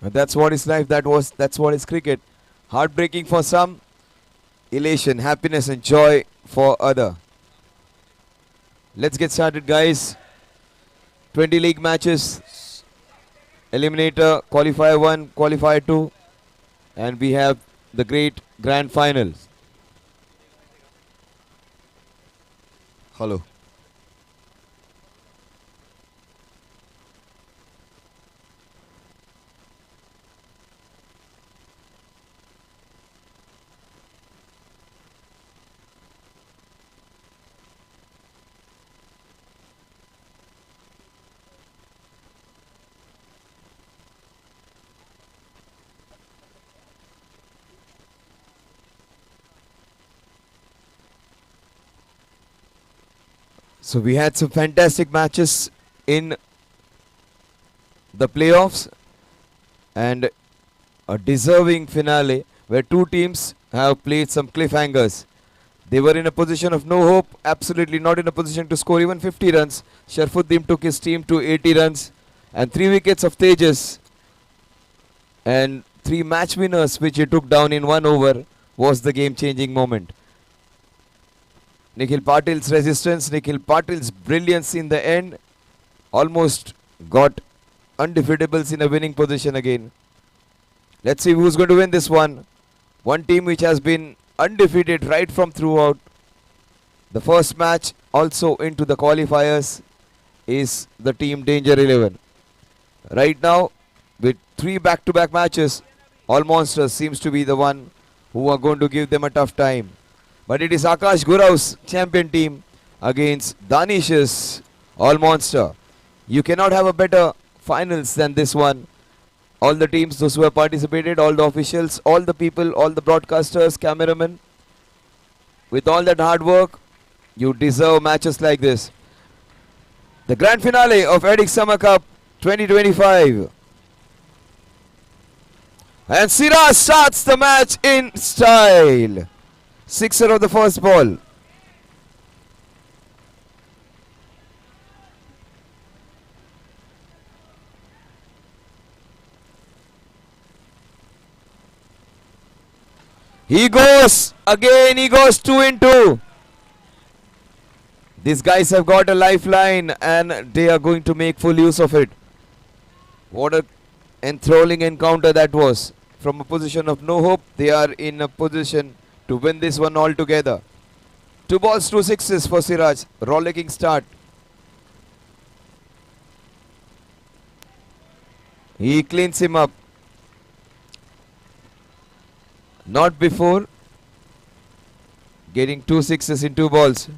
And that's what is life. That's what is cricket. Heartbreaking for some, elation, happiness, and joy for other. Let's get started, guys. 20 league matches, eliminator, qualifier 1, qualifier 2, and we have the great grand final. Hello. So we had some fantastic matches in the playoffs and a deserving finale where two teams have played some cliffhangers. They were in a position of no hope, absolutely not in a position to score even 50 runs. Sharfuddin took his team to 80 runs and 3 wickets of Tejas and 3 match winners which he took down in 1 over was the game-changing moment. Nikhil Patil's resistance, Nikhil Patil's brilliance in the end almost got undefeatables in a winning position again. Let's see who's going to win this one. One team which has been undefeated right from throughout the first match also into the qualifiers is the team Danger 11. Right now with 3 back-to-back matches, All Monsters seems to be the one who are going to give them a tough time. But it is Akash Gurau's champion team against Danish's All Monster. You cannot have a better finals than this one. All the teams, those who have participated, all the officials, all the people, all the broadcasters, cameramen, with all that hard work, you deserve matches like this. The grand finale of ADDICTS Summer Cup 2025. And Siraj starts the match in style. Sixer of the first ball. He goes again, he goes 2 in 2. These guys have got a lifeline and they are going to make full use of it. What a enthralling encounter that was. From a position of no hope, they are in a position to win this one altogether. 2 balls, 2 sixes for Siraj. Rollicking start. He cleans him up. Not before getting 2 sixes in 2 balls.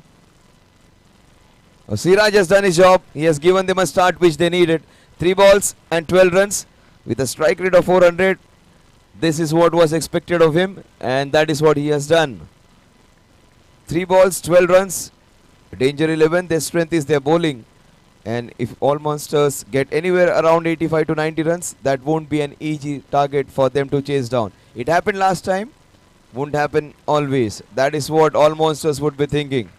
Siraj has done his job. He has given them a start which they needed. 3 balls and 12 runs with a strike rate of 400. This is what was expected of him and that is what he has done. 3 balls, 12 runs. Danger 11, their strength is their bowling. And if All Monsters get anywhere around 85 to 90 runs, that won't be an easy target for them to chase down. It happened last time, won't happen always. That is what All Monsters would be thinking.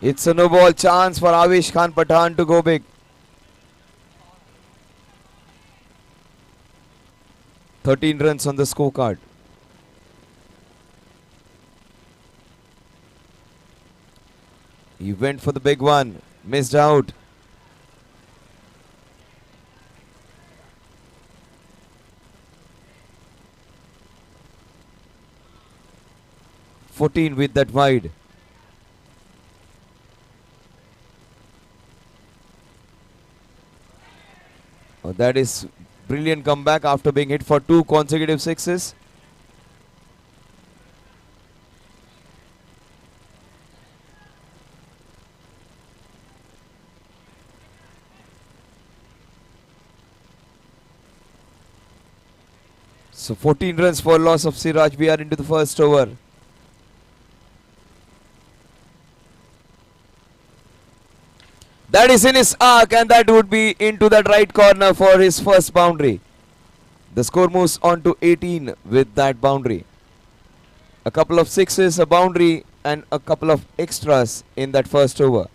It's a no ball chance for Avish Khan Pathan to go big. 13 runs on the scorecard. He went for the big one. Missed out. "14" with that wide. Oh, that is brilliant comeback after being hit for 2 consecutive sixes. So 14 runs for loss of Siraj. We are into the first over. That is in his arc and that would be into that right corner for his first boundary. The score moves on to 18 with that boundary. A couple of sixes, a boundary and a couple of extras in that first over.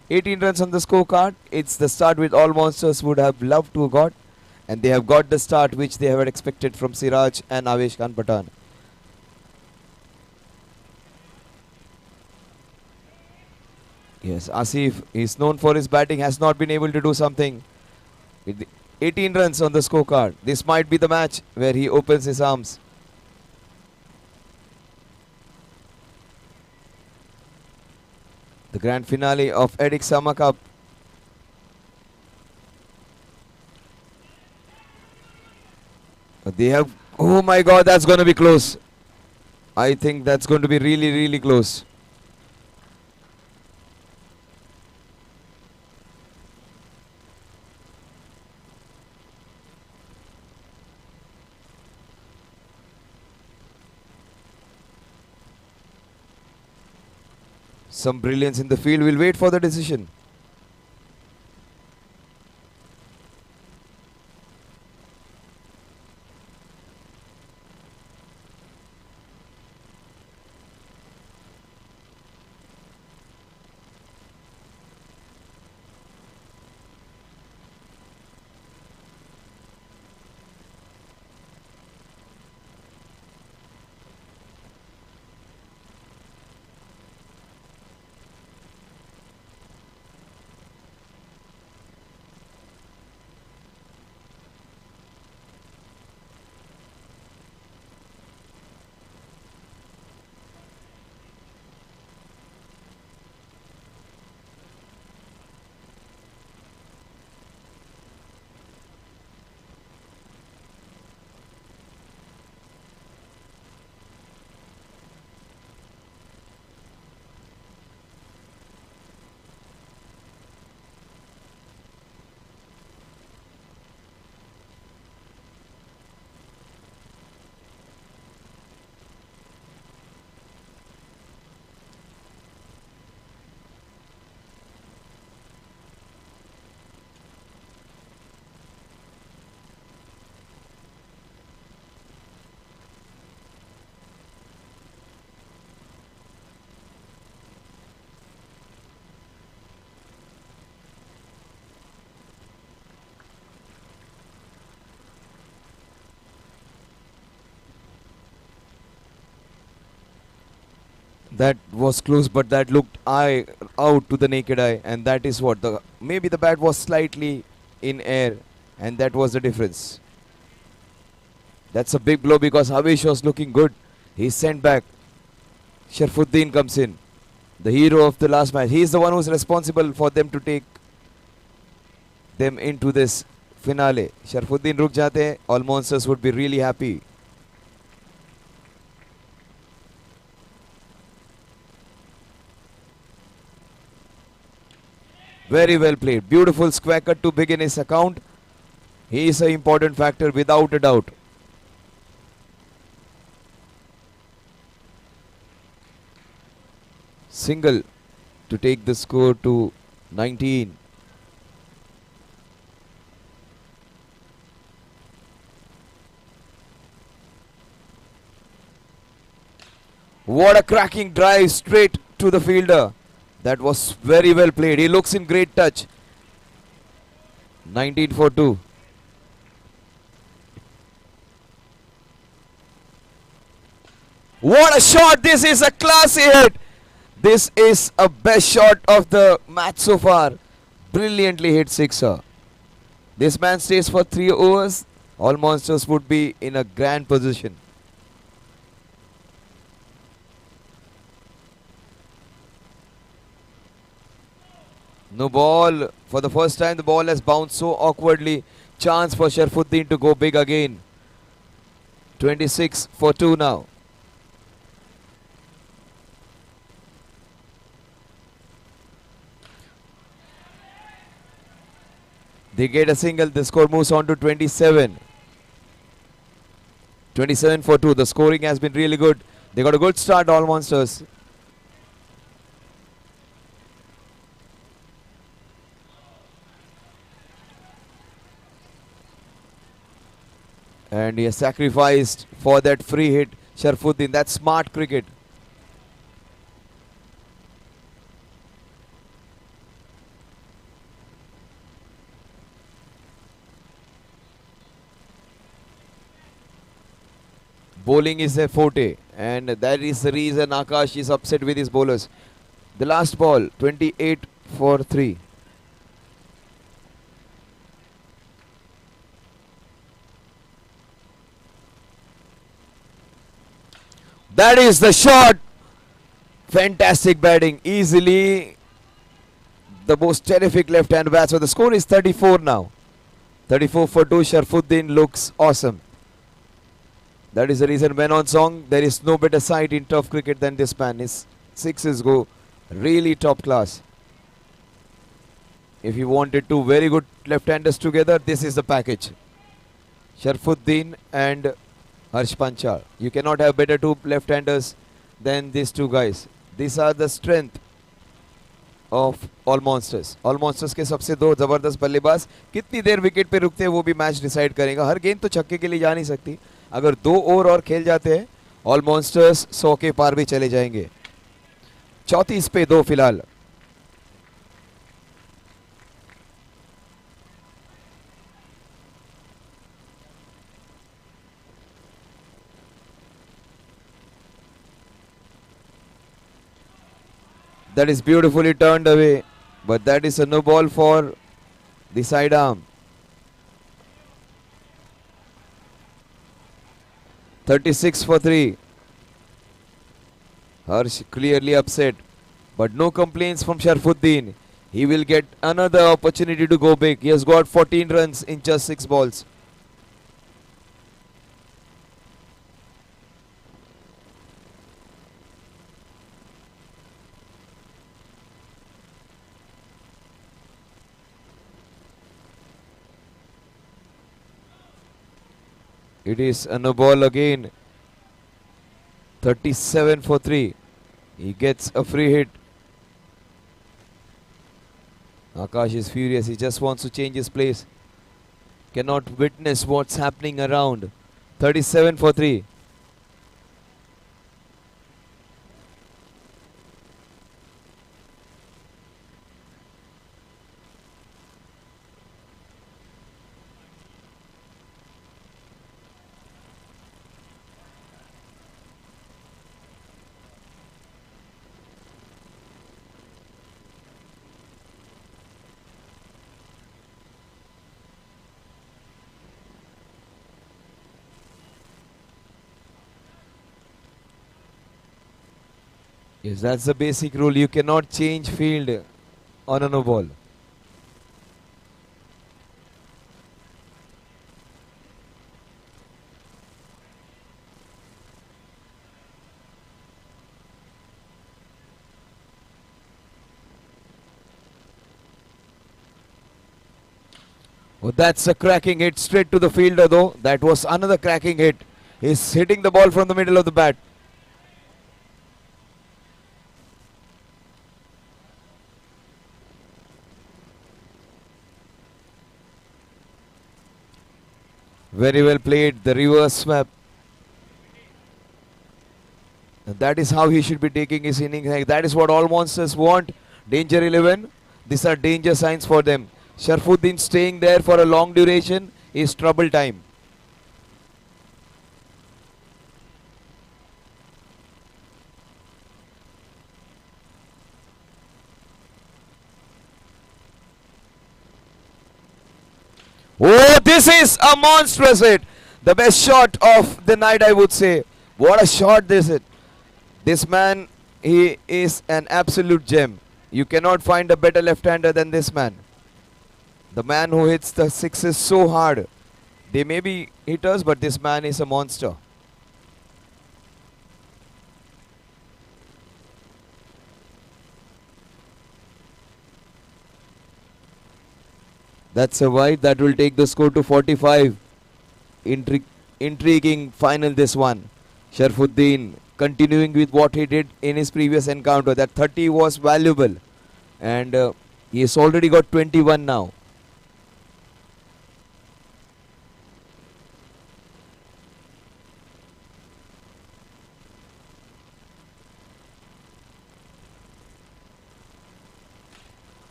18 runs on the scorecard. It's the start which all monsters would have loved to have got, and they have got the start which they have expected from Siraj and Avesh Khan Patan. Yes, Asif is known for his batting, has not been able to do something. With the 18 runs on the scorecard. This might be the match where he opens his arms. The grand finale of ADDICTS Summer Cup. They have... Oh my god, that's going to be close. I think that's going to be really, really close. Some brilliance in the field. We'll wait for the decision. That was close, but that looked out to the naked eye, and that is what the maybe the bat was slightly in air, and that was the difference. That's a big blow because Havish was looking good. He's sent back. Sharfuddin comes in, the hero of the last match. He's the one who's responsible for them to take them into this finale. Sharfuddin ruk jate, all monsters would be really happy. Very well played. Beautiful square cut to begin his account. He is an important factor without a doubt. Single to take the score to 19. What a cracking drive straight to the fielder. That was very well played. He looks in great touch. 19 for 2. What a shot. This is a classy hit. This is a best shot of the match so far. Brilliantly hit sixer. This man stays for 3 overs. All monsters would be in a grand position. No ball. For the first time, the ball has bounced so awkwardly. Chance for Sharfuddin to go big again. 26 for 2 now. They get a single. The score moves on to 27. 27 for 2. The scoring has been really good. They got a good start, all monsters. And he has sacrificed for that free hit. Sharfuddin, that's smart cricket. Bowling is their forte, and that is the reason Akash is upset with his bowlers. The last ball, 28 for 3. That is the shot. Fantastic batting. Easily the most terrific left-hand batsman. The score is 34 now. 34 for 2. Sharfuddin looks awesome. That is the reason when on song, there is no better sight in tough cricket than this man. His sixes go really top class. If you wanted two very good left-handers together, this is the package. Sharfuddin and Harsh Panchal. You cannot have better two left-handers than these two guys. These are the strength of all monsters. All monsters के सबसे दो जबरदस्त बल्लेबाज कितनी देर wicket पे रुकते हैं वो भी मैच डिसाइड करेगा. हर गेंद तो छक्के के लिए जा नहीं सकती. अगर 2 ओवर और खेल जाते हैं ऑल मॉन्स्टर्स 100 के पार भी चले जाएंगे. 34 पे 2 फिलहाल. That is beautifully turned away, but that is a no ball for the side arm. 36 for 3. Harsh clearly upset, but no complaints from Sharfuddin. He will get another opportunity to go big. He has got 14 runs in just 6 balls. It is a no ball again. 37 for 3. He gets a free hit. Akash is furious. He just wants to change his place. Cannot witness what's happening around. 37 for 3. Yes, that's the basic rule. You cannot change field on a no ball. Oh, that's a cracking hit straight to the fielder though. That was another cracking hit. He's hitting the ball from the middle of the bat. Very well played, the reverse swap. And that is how he should be taking his innings. That is what all monsters want. Danger 11. These are danger signs for them. Sharfuddin staying there for a long duration is trouble time. Oh, this is a monstrous hit. The best shot of the night, I would say. What a shot this is. This man, he is an absolute gem. You cannot find a better left-hander than this man. The man who hits the sixes so hard. They may be hitters, but this man is a monster. That's a wide that will take the score to 45. Intriguing final this one. Sharfuddin continuing with what he did in his previous encounter. That 30 was valuable. And he has already got 21 now.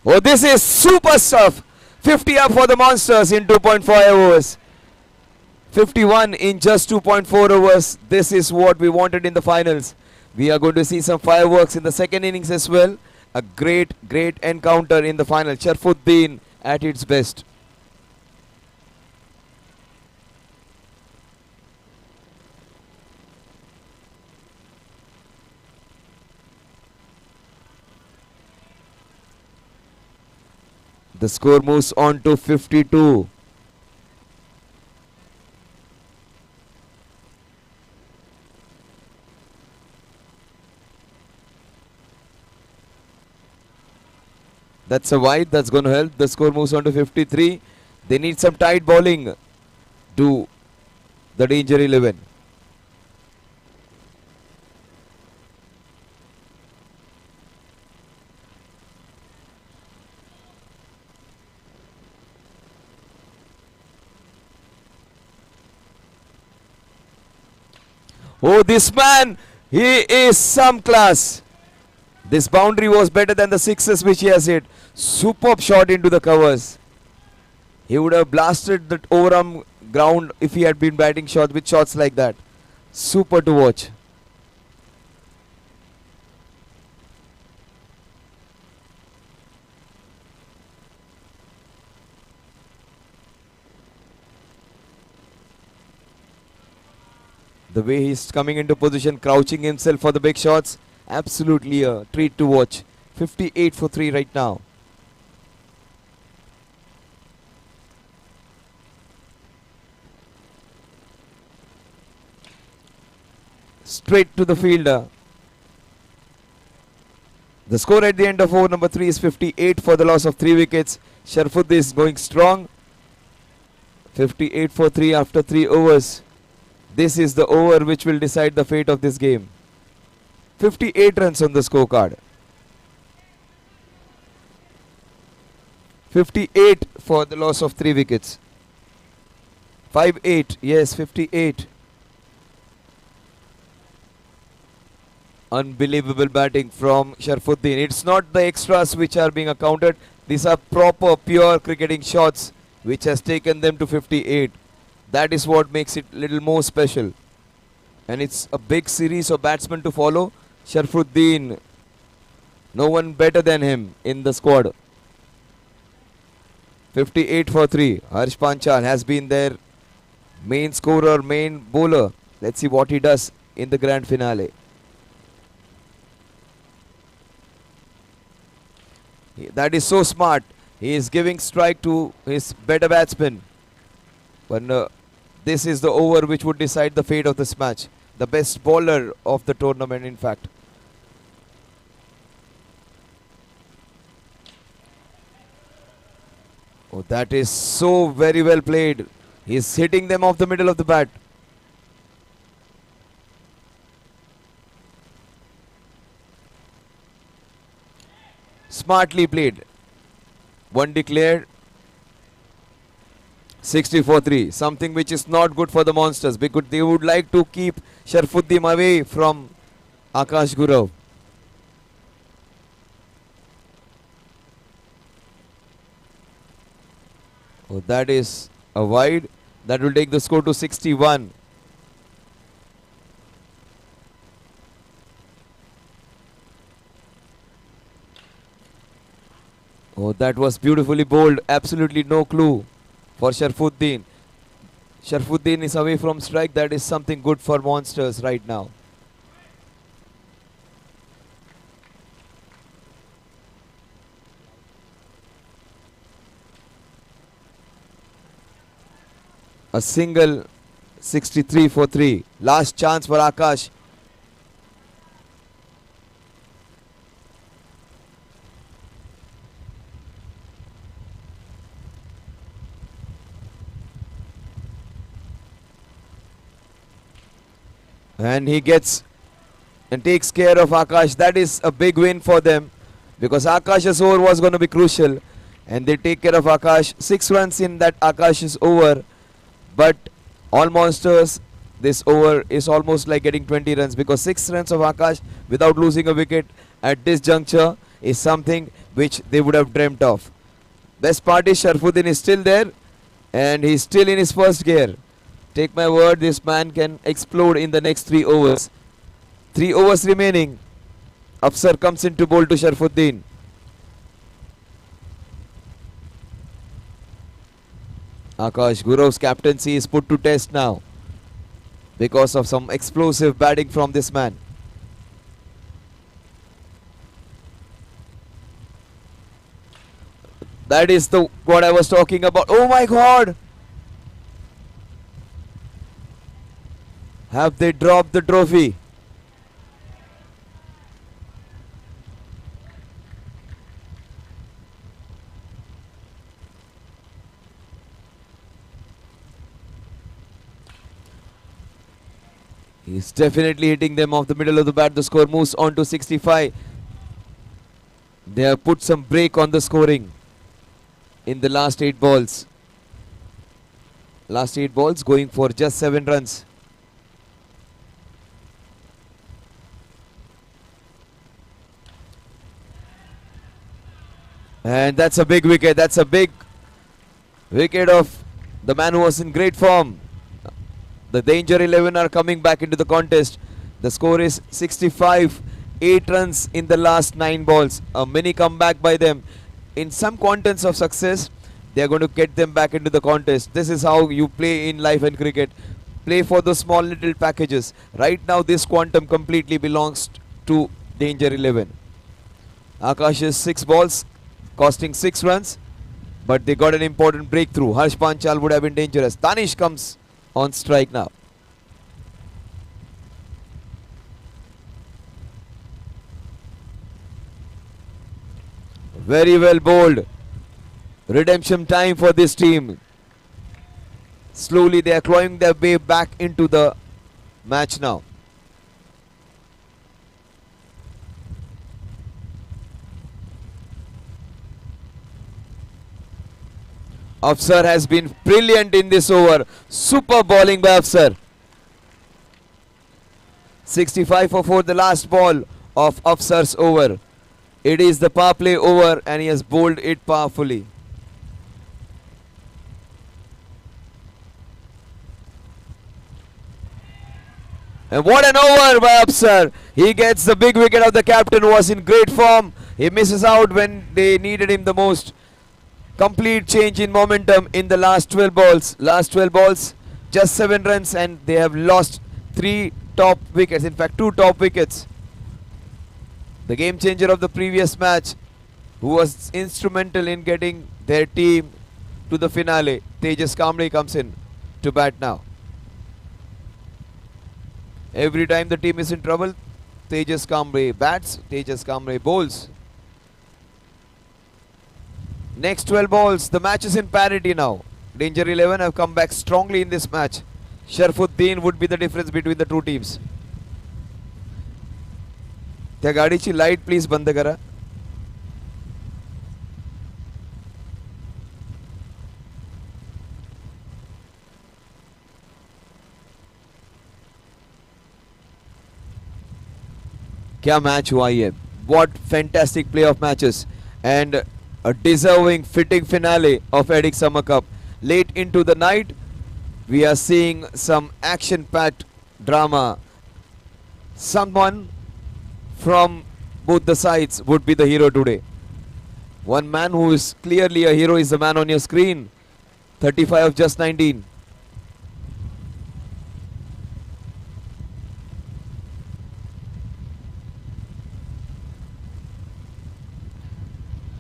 Oh, this is super stuff. 50 up for the monsters in 2.5 overs. 51 in just 2.4 overs. This is what we wanted in the finals. We are going to see some fireworks in the second innings as well. A great encounter in the final. Sharfuddin at its best. The score moves on to 52. That's a wide. That's going to help. The score moves on to 53. They need some tight bowling to the Danger 11. Oh, this man, he is some class. This boundary was better than the sixes which he has hit. Superb shot into the covers. He would have blasted that overarm ground if he had been batting shots with shots like that. Super to watch. The way he's coming into position, crouching himself for the big shots. Absolutely a treat to watch. 58 for 3 right now. Straight to the fielder. The score at the end of over number 3 is 58 for the loss of 3 wickets. Sharfuddin is going strong. 58 for 3 after 3 overs. This is the over which will decide the fate of this game. 58 runs on the scorecard. 58 for the loss of 3 wickets. 5-8, yes, 58. Unbelievable batting from Sharfuddin. It's not the extras which are being accounted. These are proper, pure cricketing shots which has taken them to 58. That is what makes it a little more special. And it's a big series of batsmen to follow. Sharfuddin, no one better than him in the squad. 58 for 3. Harsh Panchal has been their main scorer, main bowler. Let's see what he does in the grand finale. That is so smart. He is giving strike to his better batsman. But this is the over which would decide the fate of this match. The best bowler of the tournament, in fact. Oh, that is so very well played. He is hitting them off the middle of the bat. Smartly played. One declared. 60-3, something which is not good for the Monsters because they would like to keep Sharfuddin away from Akash Gurav. Oh, that is a wide. That will take the score to 61. Oh, that was beautifully bowled. Absolutely no clue for Sharfuddin. Sharfuddin is away from strike. That is something good for Monsters right now. A single. 63-3. Last chance for Akash. And he gets and takes care of Akash. That is a big win for them because Akash's over was going to be crucial. And they take care of Akash. 6 runs in that Akash's over. But all Monsters, this over is almost like getting 20 runs because 6 runs of Akash without losing a wicket at this juncture is something which they would have dreamt of. Best part is Sharfuddin is still there and he's still in his first gear. Take my word, this man can explode in the next 3 overs. 3 overs remaining. Afsar comes into bowl to Sharfuddin. Akash Gurov's captaincy is put to test now because of some explosive batting from this man. That is what I was talking about. Oh my God! Have they dropped the trophy? He's definitely hitting them off the middle of the bat. The score moves on to 65. They have put some break on the scoring in the last 8 balls. Last 8 balls going for just 7 runs. And that's a big wicket. That's a big wicket of the man who was in great form. The Danger 11 are coming back into the contest. The score is 65. 8 runs in the last 9 balls. A mini comeback by them. In some quantums of success, they are going to get them back into the contest. This is how you play in life and cricket. Play for the small little packages. Right now, this quantum completely belongs to Danger 11. Akash's 6 balls costing 6 runs, but they got an important breakthrough. Harsh Panchal would have been dangerous. Danish comes on strike now. Very well bowled. Redemption time for this team. Slowly they are clawing their way back into the match now. Afsar has been brilliant in this over. Super bowling by Afsar. 65 for 4, the last ball of Afsar's over. It is the power play over and he has bowled it powerfully. And what an over by Afsar. He gets the big wicket of the captain who was in great form. He misses out when they needed him the most. Complete change in momentum in the last 12 balls. Last 12 balls, just 7 runs and they have lost 3 top wickets. In fact, 2 top wickets. The game changer of the previous match, who was instrumental in getting their team to the finale, Tejas Kamble comes in to bat now. Every time the team is in trouble, Tejas Kamble bats, Tejas Kamble bowls. Next 12 balls, the match is in parity now. Danger 11 have come back strongly in this match. Sharfuddin would be the difference between the two teams. त्या गाडीची light please बंद करा. क्या match हुआ ये. What fantastic playoff matches and a deserving fitting finale of ADDICTS Summer Cup. Late into the night, we are seeing some action-packed drama. Someone from both the sides would be the hero today. One man who is clearly a hero is the man on your screen. 35 of just 19.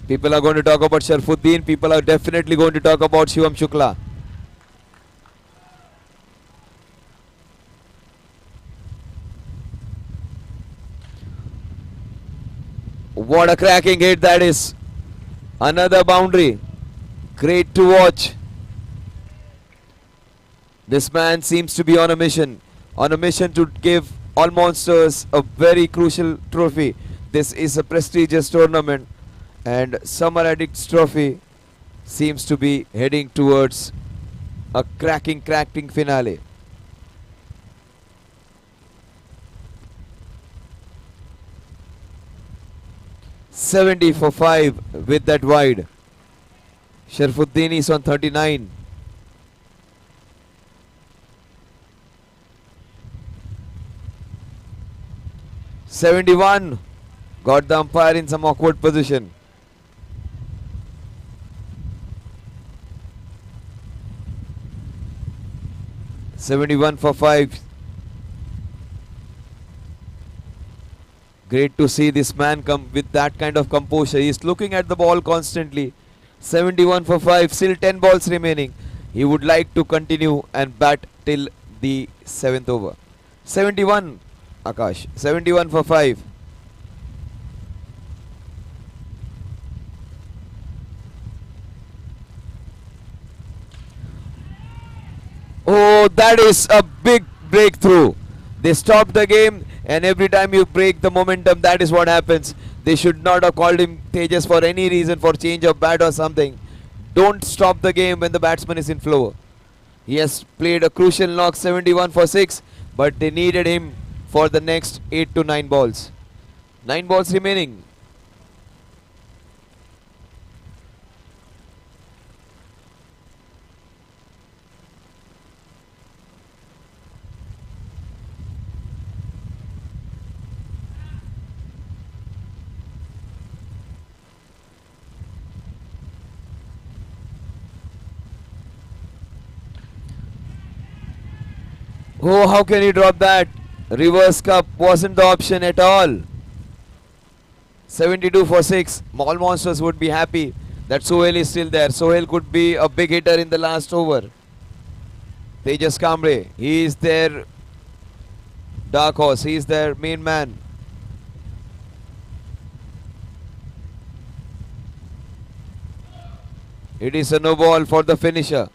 People are going to talk about Sharfuddin. People are definitely going to talk about Shivam Shukla. What a cracking hit that is. Another boundary. Great to watch. This man seems to be on a mission. On a mission to give all monsters a very crucial trophy. This is a prestigious tournament. And Summer ADDICTS Trophy seems to be heading towards a cracking finale. $70 for 5 with that wide. Sharfuddin is on 39. 71. Got the umpire in some awkward position. $71 for 5. Great to see this man come with that kind of composure. He's looking at the ball constantly. 71 for 5. Still 10 balls remaining. He would like to continue and bat till the 7th over. 71, Akash. 71 for 5. Oh, that is a big breakthrough. They stopped the game, and every time you break the momentum, that is what happens. They should not have called him Tejas for any reason, for change of bat or something. Don't stop the game when the batsman is in flow. He has played a crucial knock, 71 for 6, but they needed him for the next 8 to 9 balls. 9 balls remaining. Oh, how can he drop that? Reverse cup wasn't the option at all. 72 for 6. Mall Monsters would be happy that Sohail is still there. Sohail could be a big hitter in the last over. Tejas Kamble, he is their dark horse. He is their main man. It is a no ball for the finisher.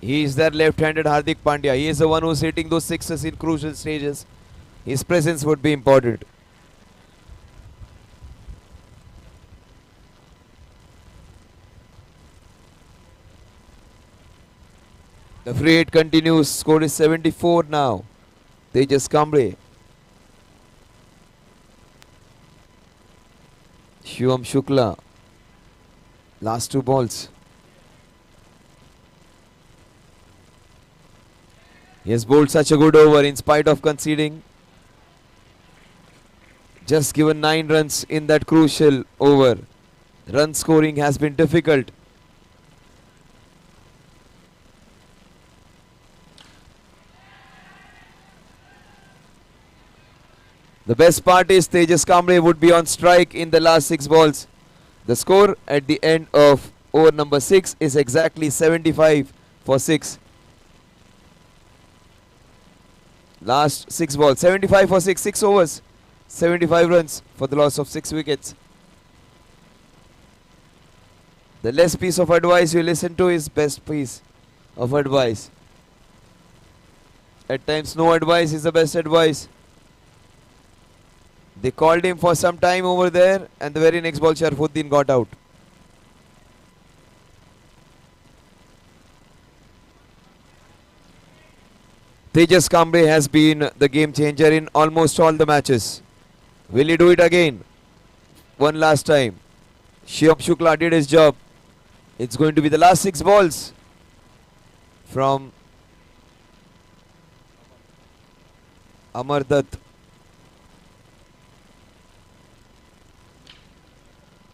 He is their left-handed Hardik Pandya. He is the one who is hitting those sixes in crucial stages. His presence would be important. The free hit continues. Score is 74 now. Tejas Kamble. Shivam Shukla. Last 2 balls. He has bowled such a good over in spite of conceding. Just given 9 runs in that crucial over. Run scoring has been difficult. The best part is Tejas Kamble would be on strike in the last 6 balls. The score at the end of over number 6 is exactly 75 for 6. Last 6 balls, 75 for 6, 6 overs, 75 runs for the loss of 6 wickets. The less piece of advice you listen to is best piece of advice. At times no advice is the best advice. They called him for some time over there, and the very next ball Sharfuddin got out. Tejas Kamble has been the game changer in almost all the matches. Will he do it again? One last time. Shivam Shukla did his job. It's going to be the last 6 balls from Amar Dutt.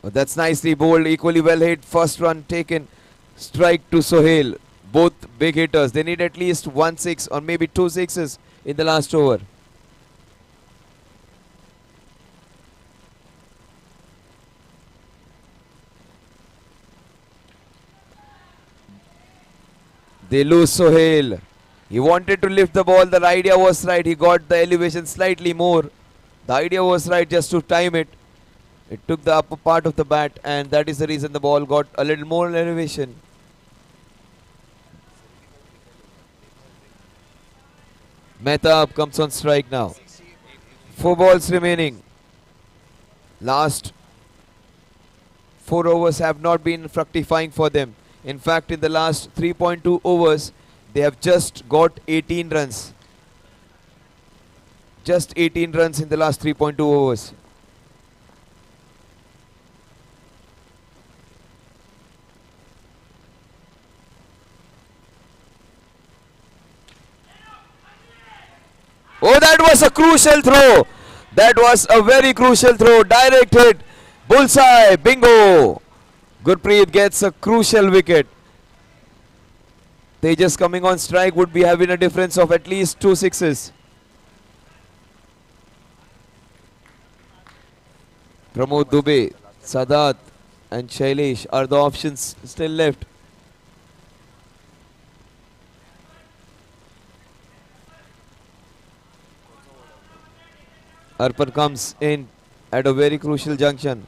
Oh, that's nicely bowled, equally well hit. First run taken. Strike to Sohail. Both big hitters. They need at least 1 6 or maybe 2 6s in the last over. They lose Sohail. He wanted to lift the ball. The idea was right. He got the elevation slightly more. The idea was right, just to time it. It took the upper part of the bat, and that is the reason the ball got a little more elevation. Mehtab comes on strike now. 4 balls remaining. Last 4 overs have not been fructifying for them. In fact, in the last 3.2 overs, they have just got 18 runs. Just 18 runs in the last 3.2 overs. Oh, that was a crucial throw. That was a very crucial throw. Direct hit. Bullseye. Bingo. Gurpreet gets a crucial wicket. Tejas coming on strike would be having a difference of at least 2 sixes. Pramod Dubey, Sadat and Shailesh are the options still left. Arpan comes in at a very crucial junction.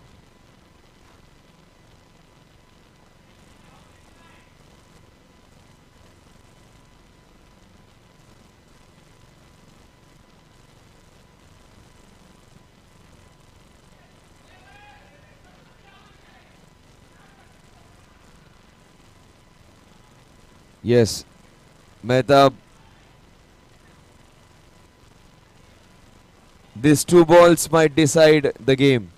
Yes, Mehta. These 2 balls might decide the game.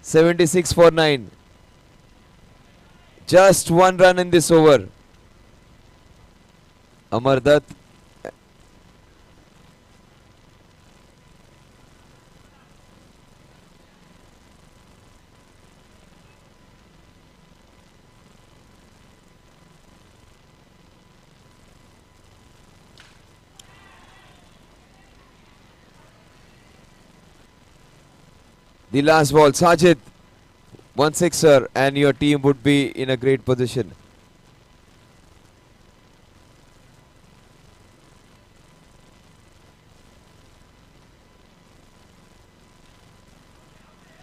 76 for 9. Just 1 run in this over. Amar Dutt. The last ball, Sajid. 1 sixer and your team would be in a great position.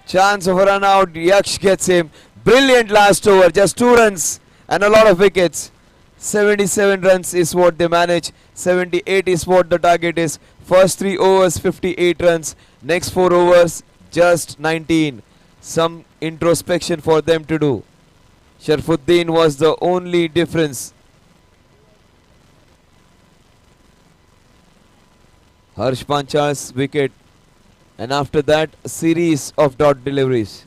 Chance of a run out. Yaksh gets him. Brilliant last over. Just 2 runs and a lot of wickets. 77 runs is what they manage. 78 is what the target is. First 3 overs, 58 runs. Next 4 overs, just 19. Some introspection for them to do. Sharfuddin was the only difference. Harsh Panchal's wicket. And after that, a series of dot deliveries.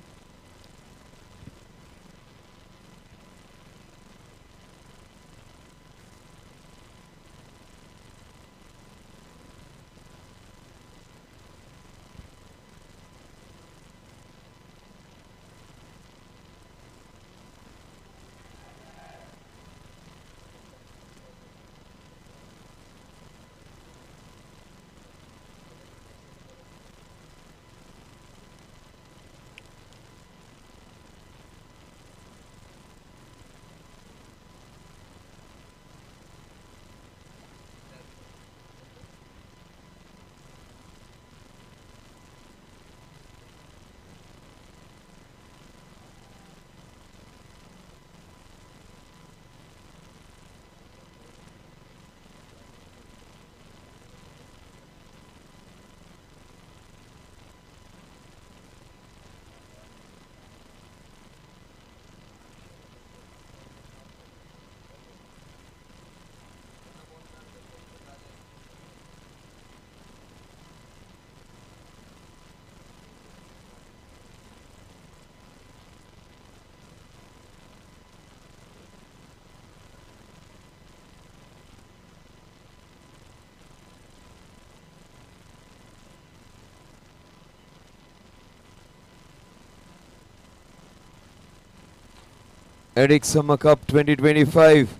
ADDICTS Summer Cup 2025.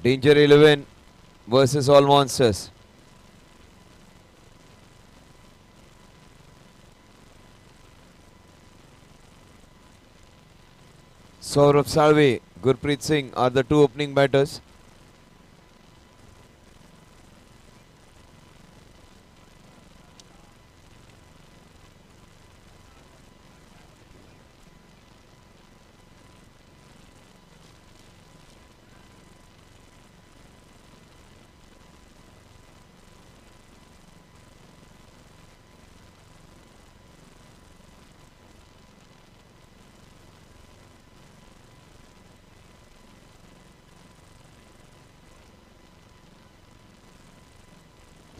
Danger 11 versus All Monsters. Saurabh Salve, Gurpreet Singh are the 2 opening batters.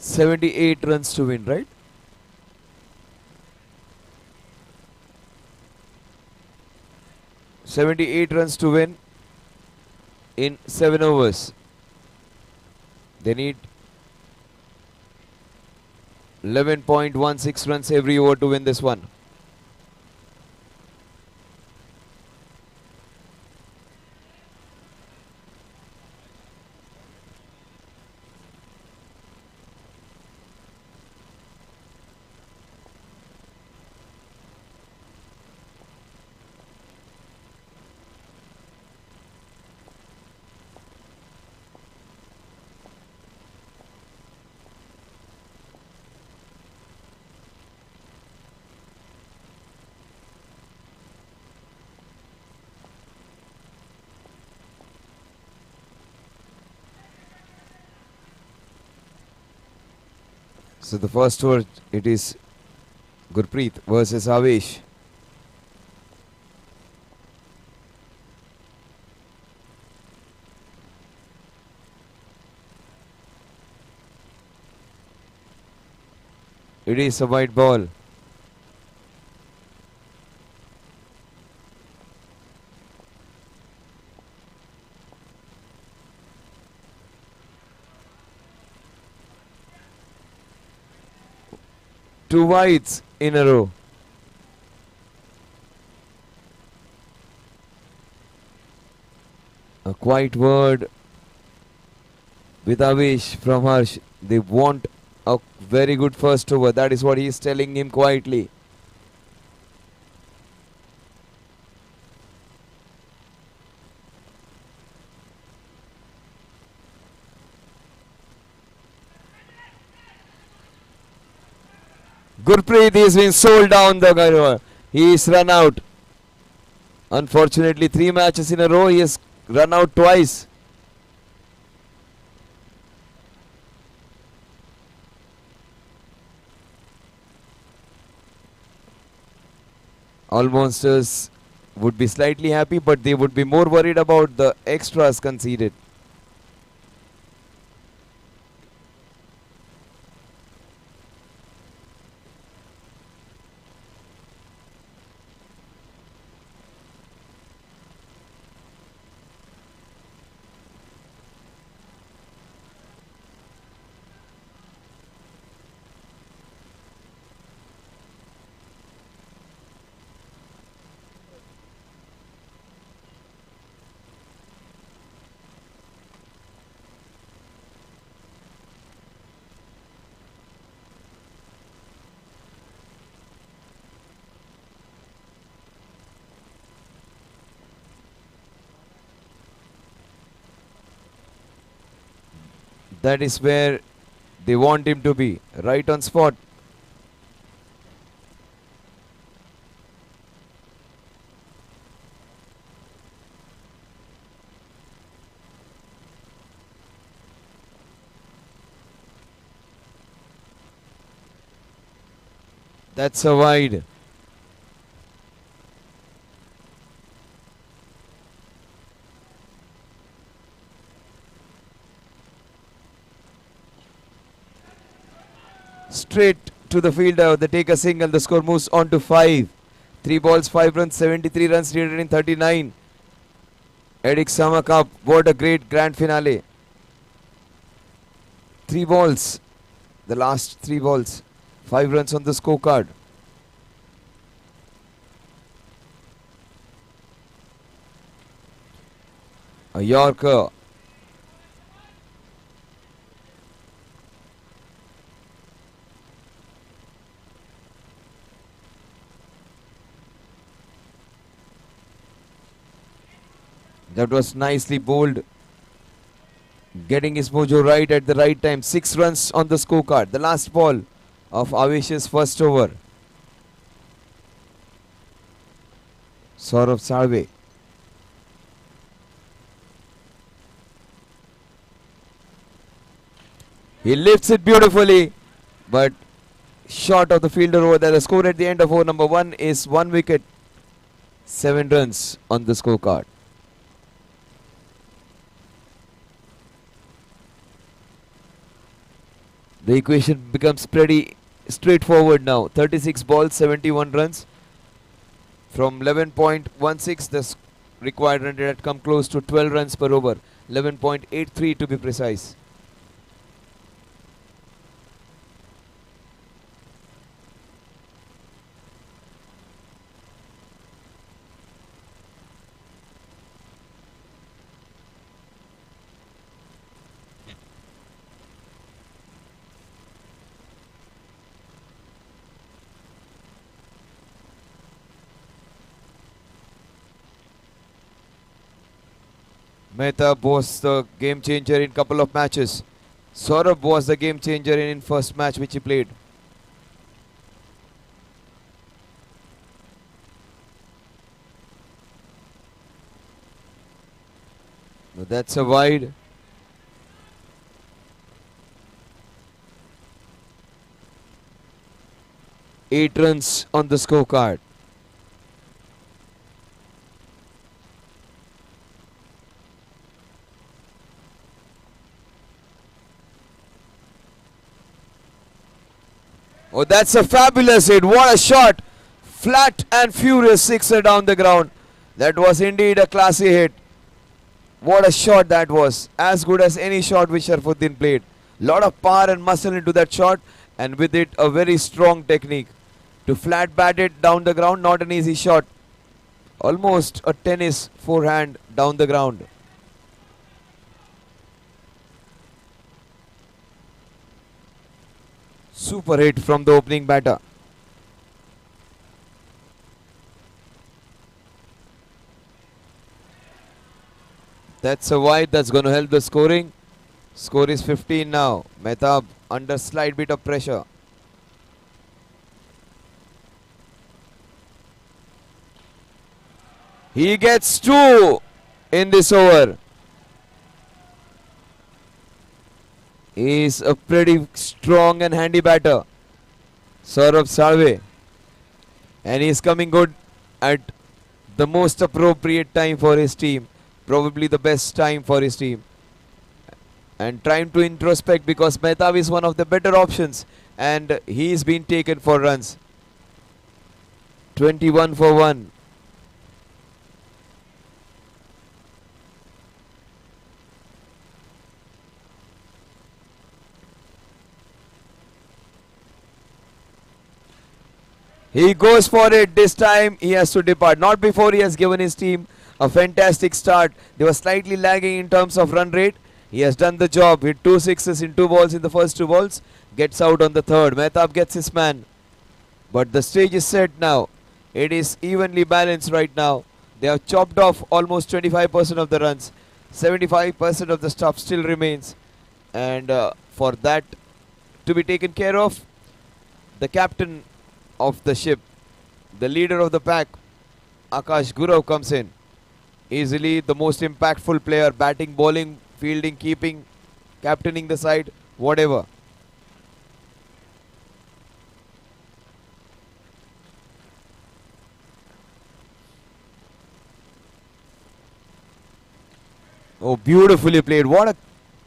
"78 runs to win, right? "78 runs to win in 7 overs. They need 11.16 runs every over to win this one. So the first over, it is Gurpreet versus Avesh. It is a wide ball. Two wides in a row. A quiet word with Avesh from Harsh. They want a very good first over. That is what he is telling him quietly. Gurpreet is being sold down the guy. He is run out. Unfortunately, 3 matches in a row, he has run out twice. All monsters would be slightly happy, but they would be more worried about the extras conceded. That is where they want him to be, right on spot. That's a wide. Straight to the fielder. They take a single. The score moves on to 5. 3 balls, 5 runs, 73 runs needed in 39. ADDICTS Summer Cup. What a great grand finale. 3 balls. The last 3 balls. 5 runs on the scorecard. A Yorker. That was nicely bowled. Getting his mojo right at the right time. 6 runs on the scorecard. The last ball of Avesh's first over. Saurav Salve. He lifts it beautifully, but short of the fielder over there. The score at the end of over number 1 is 1 wicket, 7 runs on the scorecard. The equation becomes pretty straightforward now. 36 balls, 71 runs. From 11.16, the required run rate had come close to 12 runs per over. 11.83 to be precise. Mehtab was the game changer in couple of matches. Saurabh was the game changer in first match which he played. Now that's a wide. Eight runs on the scorecard. Oh, that's a fabulous hit. What a shot. Flat and furious sixer down the ground. That was indeed a classy hit. What a shot that was. As good as any shot which Sharfuddin played. Lot of power and muscle into that shot, and with it a very strong technique. To flat bat it down the ground, not an easy shot. Almost a tennis forehand down the ground. Super hit from the opening batter. That's a wide, that's going to help the scoring. Score is 15 now. Mehtab under slight bit of pressure. He gets two in this over. He is a pretty strong and handy batter, Saurabh Salve, and he is coming good at the most appropriate time for his team, probably the best time for his team, and trying to introspect because Mehtab is one of the better options and he is being taken for runs. 21 for 1. He goes for it. This time he has to depart. Not before he has given his team a fantastic start. They were slightly lagging in terms of run rate. He has done the job. Hit 2 sixes in 2 balls in the first 2 balls. Gets out on the third. Mehtab gets his man. But the stage is set now. It is evenly balanced right now. They have chopped off almost 25% of the runs. 75% of the stuff still remains. And for that to be taken care of, the captain of the ship, the leader of the pack, Akash Gurav comes in. Easily the most impactful player, batting, bowling, fielding, keeping, captaining the side, whatever. Oh, beautifully played. What a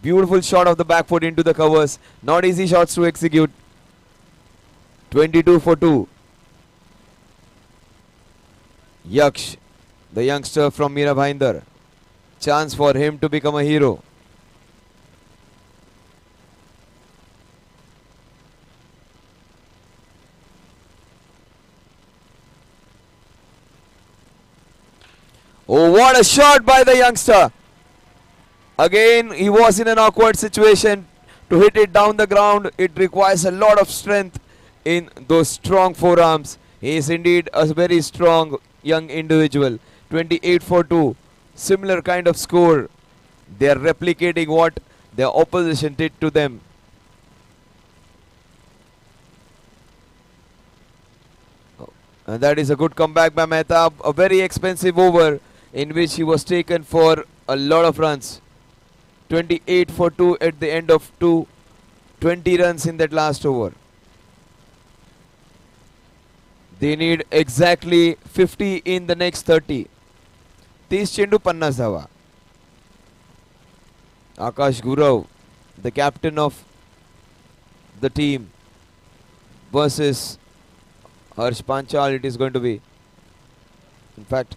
beautiful shot of the back foot into the covers. Not easy shots to execute. 22 for 2. Yaksh, the youngster from Mira Bhainder. Chance for him to become a hero. Oh, what a shot by the youngster. Again, he was in an awkward situation. To hit it down the ground, it requires a lot of strength in those strong forearms. He is indeed a very strong young individual. 28 for 2. Similar kind of score. They are replicating what their opposition did to them. And that is a good comeback by Mehtab. A very expensive over in which he was taken for a lot of runs. 28 for 2 at the end of 2. 20 runs in that last over. They need exactly 50 in the next 30. 30 चेंडू 50 धावा. Akash Gurav, the captain of the team, versus Harsh Panchal it is going to be. In fact,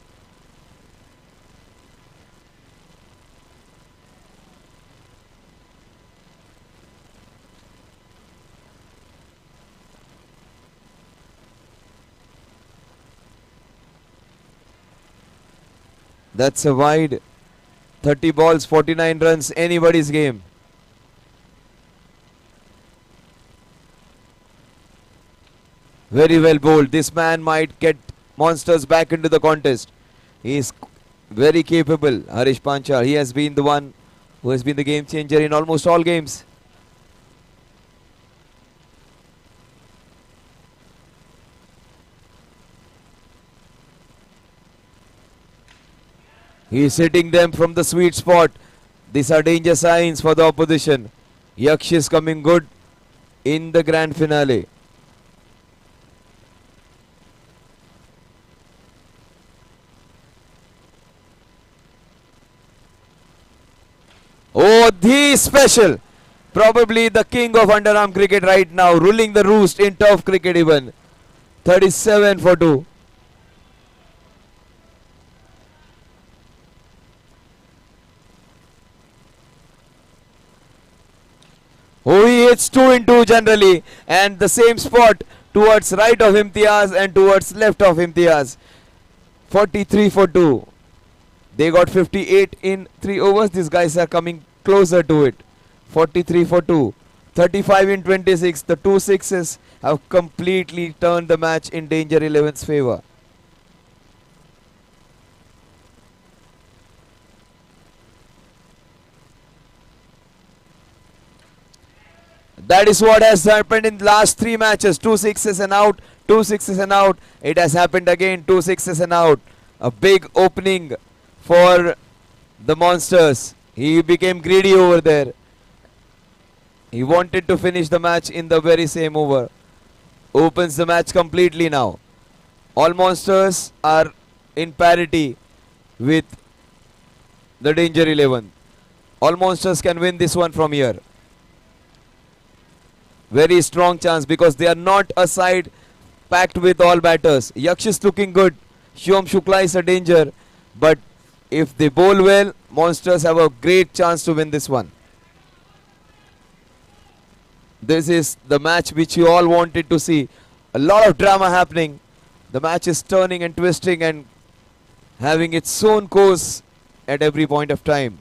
that's a wide. 30 balls, 49 runs, anybody's game. Very well bowled. This man might get monsters back into the contest. He is Very capable, Harish Panchal. He has been the one who has been the game changer in almost all games. He is hitting them from the sweet spot. These are danger signs for the opposition. Yaksh is coming good in the grand finale. Oh, the special. Probably the king of underarm cricket right now, ruling the roost in tough cricket even. 37 for 2. Oh, he hits 2 in 2 generally, and the same spot towards right of Imtiaz and towards left of Imtiaz. 43 for 2. They got 58 in 3 overs. These guys are coming closer to it. 43 for 2. 35 in 26. The 2 sixes have completely turned the match in Danger 11's favour. That is what has happened in the last 3 matches. 2 sixes and out, 2 sixes and out. It has happened again, 2 sixes and out. A big opening for the Monsters. He became greedy over there. He wanted to finish the match in the very same over. Opens the match completely now. All Monsters are in parity with the Danger 11. All Monsters can win this one from here. Very strong chance because they are not a side packed with all batters. Yaksh is looking good. Shivam Shukla is a danger. But if they bowl well, Monsters have a great chance to win this one. This is the match which you all wanted to see. A lot of drama happening. The match is turning and twisting and having its own course at every point of time.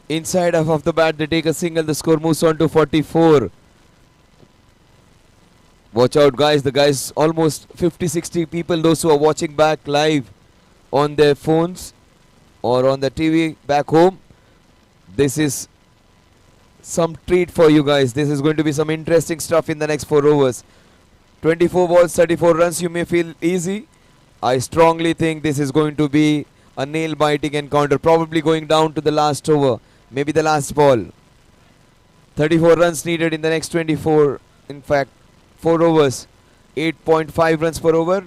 Inside half of the bat, they take a single. The score moves on to 44. Watch out, guys. The guys, almost 50-60 people, those who are watching back live on their phones or on the TV back home. This is some treat for you guys. This is going to be some interesting stuff in the next 4 overs. 24 balls, 34 runs. You may feel easy. I strongly think this is going to be a nail-biting encounter. Probably going down to the last over. Maybe the last ball. 34 runs needed in the next 24. In fact, 4 overs. 8.5 runs per over.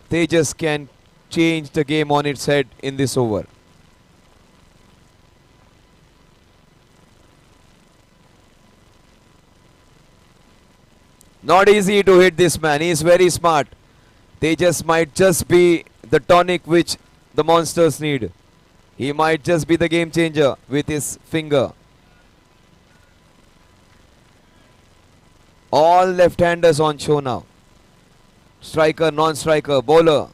Tejas can change the game on its head in this over. Not easy to hit this man. He is very smart. Tejas might just be the tonic which the Monsters need. He might just be the game changer with his finger. All left-handers on show now. Striker, non-striker, bowler.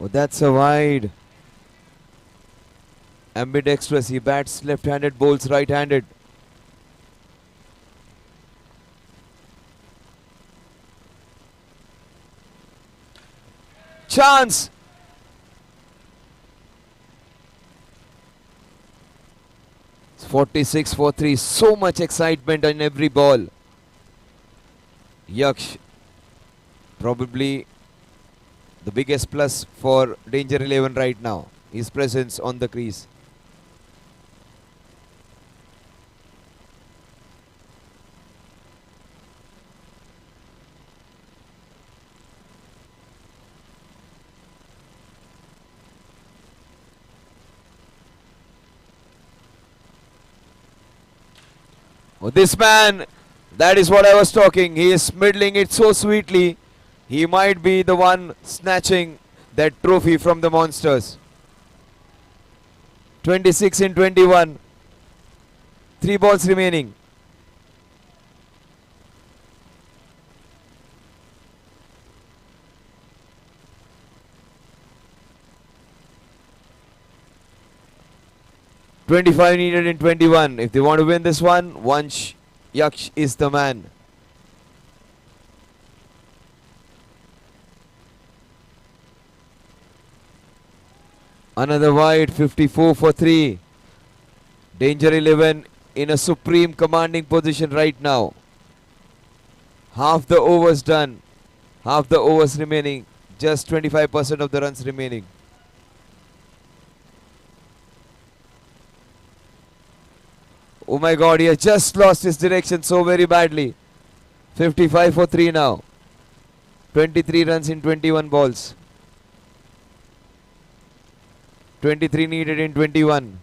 Oh, that's a wide. Ambidextrous. He bats left-handed, bowls right-handed. Chance. It's 46 for 3. So much excitement on every ball. Yaksh, probably the biggest plus for Danger 11 right now. His presence on the crease. Oh, this man That is what I was talking. He is middling it so sweetly. He might be the one snatching that trophy from the monsters. 26 in 21. 3 balls remaining. .25 needed in 21. If they want to win this one, Vansh Yaksh is the man. Another wide, 54 for 3. Danger 11 in a supreme commanding position right now. Half the overs done. Half the overs remaining. Just 25% of the runs remaining. Oh my god, he has just lost his direction so very badly. 55 for 3 now. 23 runs in 21 balls. 23 needed in 21.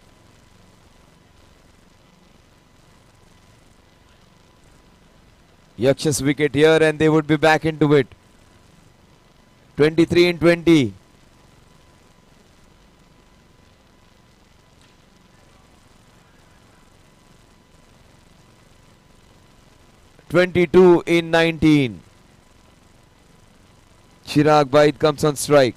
Yaksh's wicket here and they would be back into it. 23 in 20. .22 in 19. Chirag Baid comes on strike.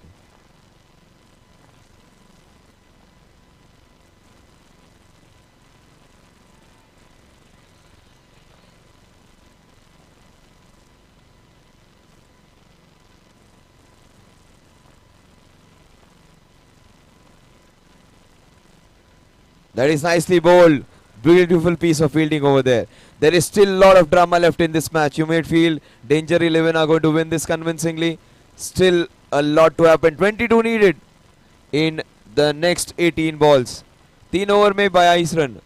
That is nicely bowled. Beautiful piece of fielding over there. There is still a lot of drama left in this match. You may feel Danger 11 are going to win this convincingly. Still a lot to happen. 22 needed in the next 18 balls. 3 over mein 22 run.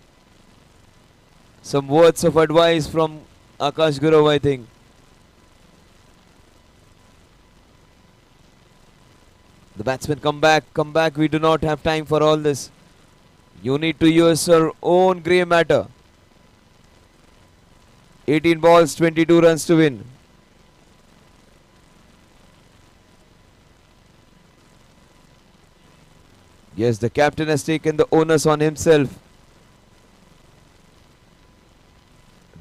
Some words of advice from Akash Gurov, I think. The batsmen come back. We do not have time for all this. You need to use your own grey matter. 18 balls, 22 runs to win. Yes, the captain has taken the onus on himself.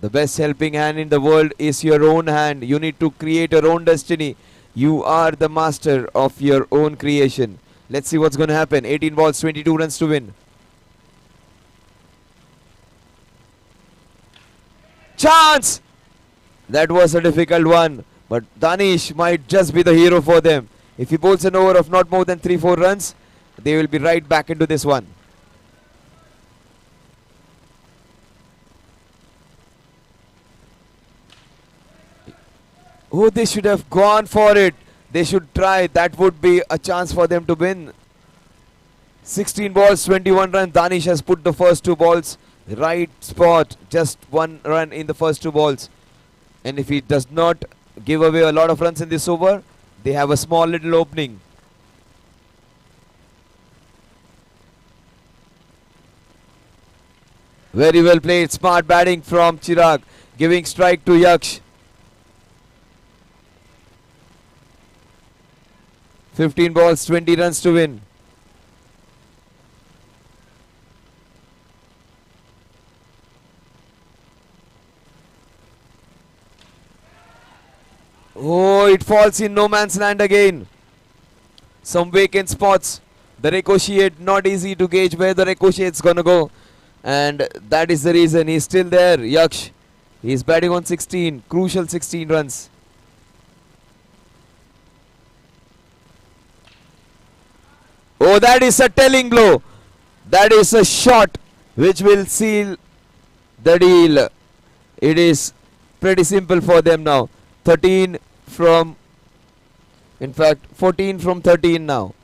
The best helping hand in the world is your own hand. You need to create your own destiny. You are the master of your own creation. Let's see what's going to happen. 18 balls, 22 runs to win. Chance! That was a difficult one, but Danish might just be the hero for them. If he bowls an over of not more than 3-4 runs, they will be right back into this one. Oh, they should have gone for it. They should try. That would be a chance for them to win. 16 balls, 21 runs. Danish has put the first 2 balls right spot. Just 1 run in the first 2 balls. And if he does not give away a lot of runs in this over, they have a small little opening. Very well played. Smart batting from Chirag. Giving strike to Yaksh. 15 balls, 20 runs to win. Oh, it falls in no man's land again. Some vacant spots. The ricochet, not easy to gauge where the ricochet is going to go. And that is the reason he's still there. Yaksh. He's batting on 16. Crucial 16 runs. Oh, that is a telling blow. That is a shot which will seal the deal. It is pretty simple for them now. 13 from, in fact 14 from 13 now.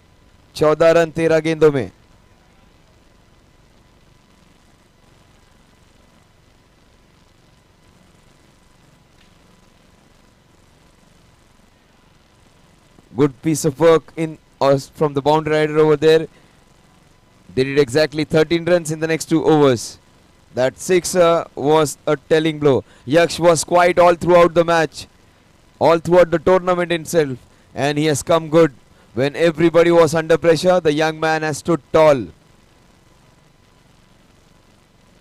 14 run 13 गेंदों में. Good piece of work in from the boundary rider over there. They did exactly 13 runs in the next 2 overs. That sixer was a telling blow. Yaksh was quiet all throughout the match, all throughout the tournament itself, and he has come good. When everybody was under pressure, the young man has stood tall.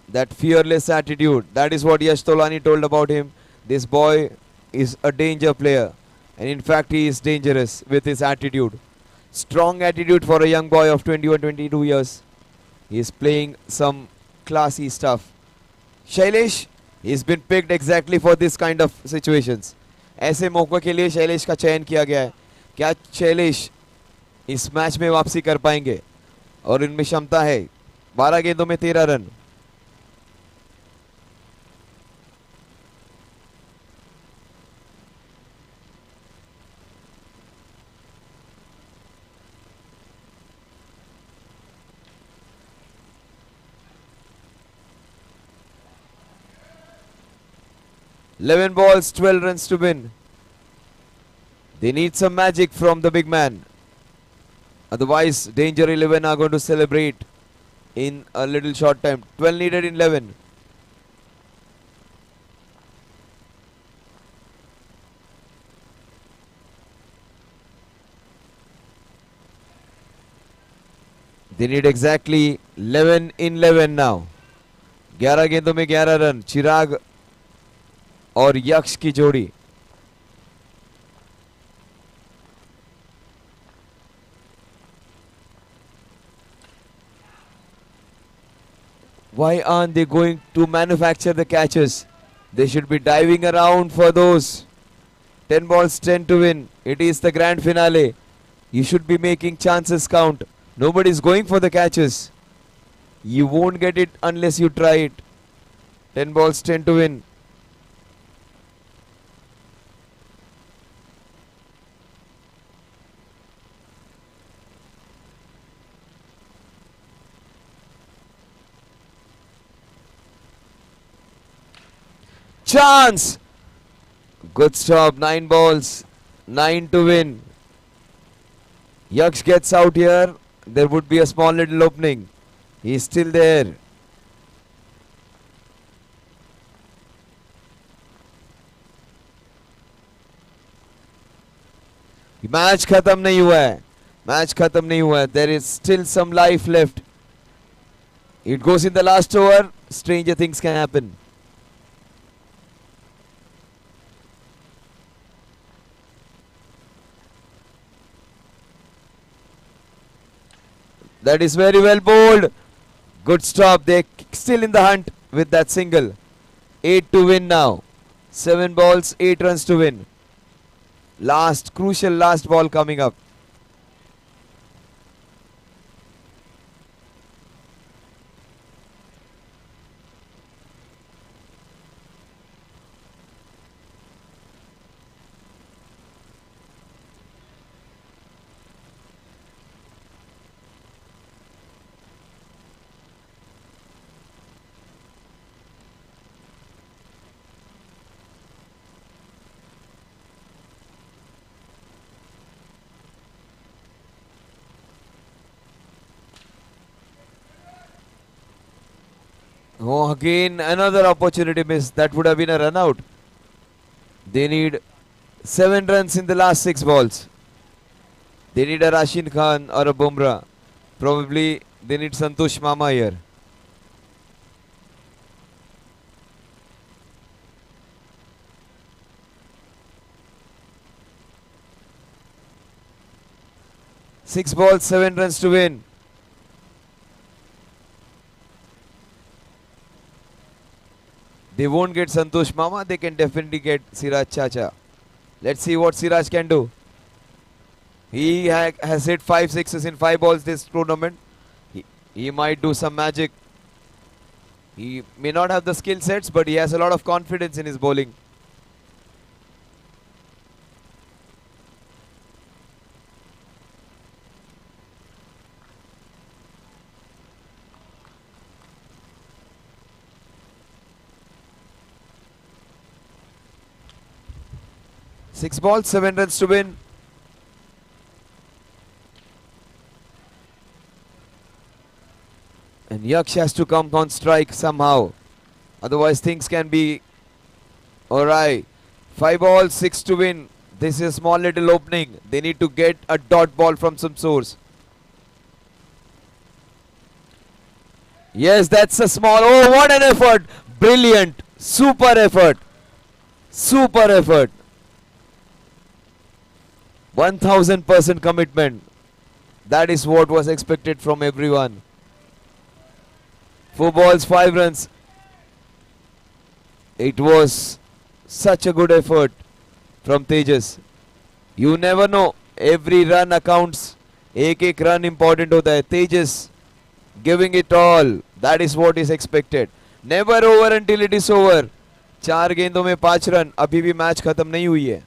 That fearless attitude, that is what Yash Tolani told about him. This boy is a danger player, and in fact he is dangerous with his attitude. Strong attitude for a young boy of 21-22 years. He is playing some classy stuff. Shailesh, he's been picked exactly for this kind of situations. ऐसे मौकों के लिए शैलेश का चयन किया गया है. क्या शैलेश इस मैच में वापसी कर पाएंगे? और इनमें क्षमता है. 12 गेंदों में 13 run. Eleven balls, 12 runs to win. They need some magic from the big man. Otherwise, Danger 11 are going to celebrate in a little short time. 12 needed in 11. They need exactly 11 in 11 now. 11 गेंदों में 11 run. चिराग और यक्ष की जोड़ी. Why aren't they going to manufacture the catches? They should be diving around for those. 10 balls, 10 to win. It is the grand finale. You should be making chances count. Nobody's going for the catches. You won't get it unless you try it. 10 balls, 10 to win. Chance! Good stop. 9 balls, 9 to win. Yaksh gets out here. There would be a small little opening. He's still there. Match खत्म नहीं हुआ है. Match खत्म नहीं हुआ है. There is still some life left. It goes in the last over. Stranger things can happen. That is very well bowled. Good stop. They're still in the hunt with that single. 8 to win now. 7 balls, 8 runs to win. Last, crucial last ball coming up. Oh, again another opportunity missed. That would have been a run out. They need 7 runs in the last 6 balls. They need a Rashid Khan or a Bumrah. Probably they need Santosh Mama here. Six balls, 7 runs to win. They won't get Santosh Mama. They can definitely get Siraj Chacha. Let's see what Siraj can do. He has hit 5 sixes in 5 balls this tournament. He might do some magic. He may not have the skill sets, but he has a lot of confidence in his bowling. Six balls, 7 runs to win. And Yaksh has to come on strike somehow. Otherwise, things can be alright. 5 balls, 6 to win. This is a small little opening. They need to get a dot ball from some source. Yes, that's a small. Oh, what an effort! Brilliant. Super effort. Super effort. 1000% commitment. That is what was expected from everyone. 4 balls, 5 runs. It was such a good effort from Tejas. You never know. Every run accounts. एक run important होता है. Tejas giving it all. That is what is expected. Never over until it is over. 4 गेंदों में 5 run. अभी भी match खत्म नहीं हुई है.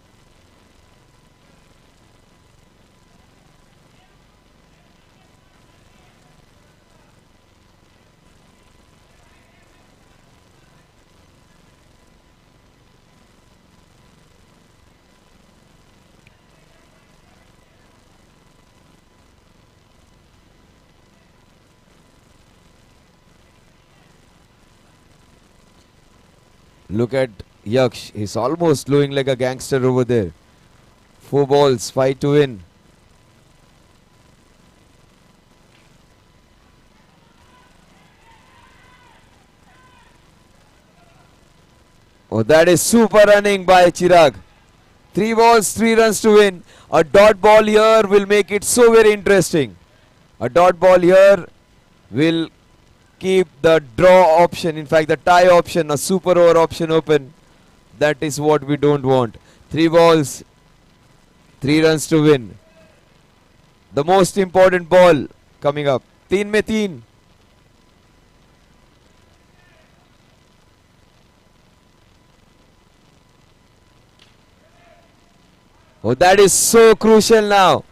Look at Yaksh. He's almost blowing like a gangster over there. 4 balls, 5 to win. Oh, that is super running by Chirag. 3 balls, 3 runs to win. A dot ball here will make it so very interesting. A dot ball here will keep the draw option, in fact the tie option, a super over option open. That is what we don't want. 3 balls, 3 runs to win. The most important ball coming up. 3 में 3. Oh, that is so crucial now.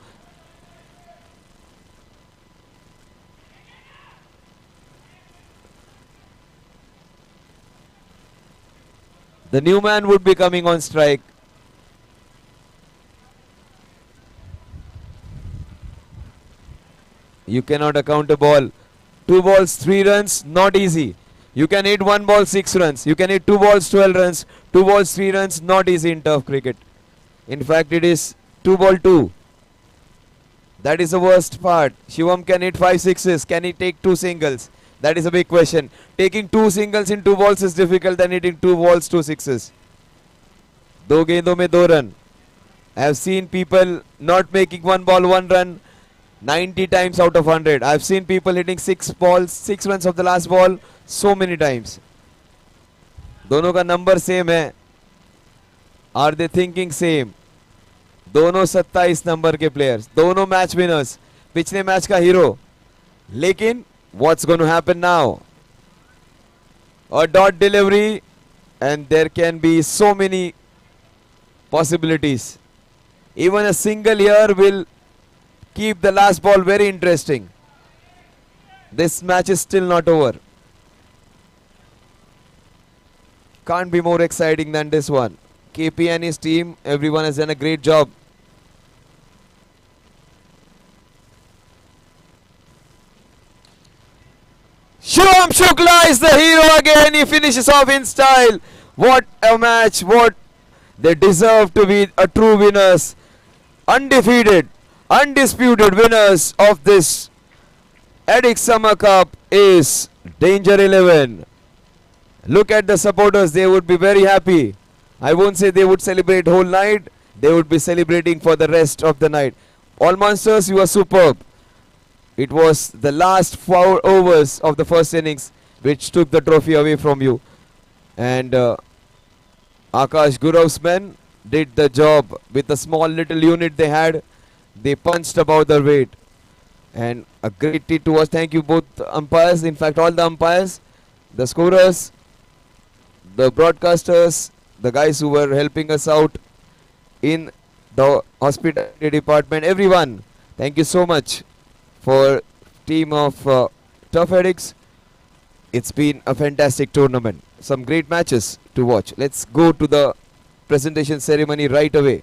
The new man would be coming on strike. You cannot account a ball. 2 balls, 3 runs, not easy. You can hit 1 ball, 6 runs. You can hit 2 balls, 12 runs. 2 balls, 3 runs, not easy in turf cricket. In fact, it is 2 ball 2. That is the worst part. Shivam can hit 5 sixes. Can he take 2 singles? That is a big question. Taking 2 singles in 2 balls is difficult than hitting 2 balls, 2 sixes. 2 गेंदों में 2 run. I have seen people not making 1 ball, 1 run 90 times out of 100. I have seen people hitting 6 balls, 6 runs of the last ball so many times. दोनों का number same है. Are they thinking same? दोनों 27 number के players, दोनों match winners, पिछले match का hero. लेकिन what's going to happen now? A dot delivery and there can be so many possibilities. Even a single here will keep the last ball very interesting. This match is still not over. Can't be more exciting than this one. KP and his team, everyone has done a great job. Shivam Shukla is the hero again. He finishes off in style. What a match. What they deserve to be a true winners. Undefeated, undisputed winners of this ADDICTS Summer Cup is Danger 11. Look at the supporters. They would be very happy. I won't say they would celebrate whole night. They would be celebrating for the rest of the night. All monsters, you are superb. It was the last 4 overs of the first innings which took the trophy away from you. And Akash Gurav's men did the job with the small little unit they had. They punched above their weight. And a great treat to us. Thank you both umpires. In fact, all the umpires, the scorers, the broadcasters, the guys who were helping us out in the hospitality department, everyone. Thank you so much for team of Tough Addicts. It's been a fantastic tournament. Some great matches to watch. Let's go to the presentation ceremony right away.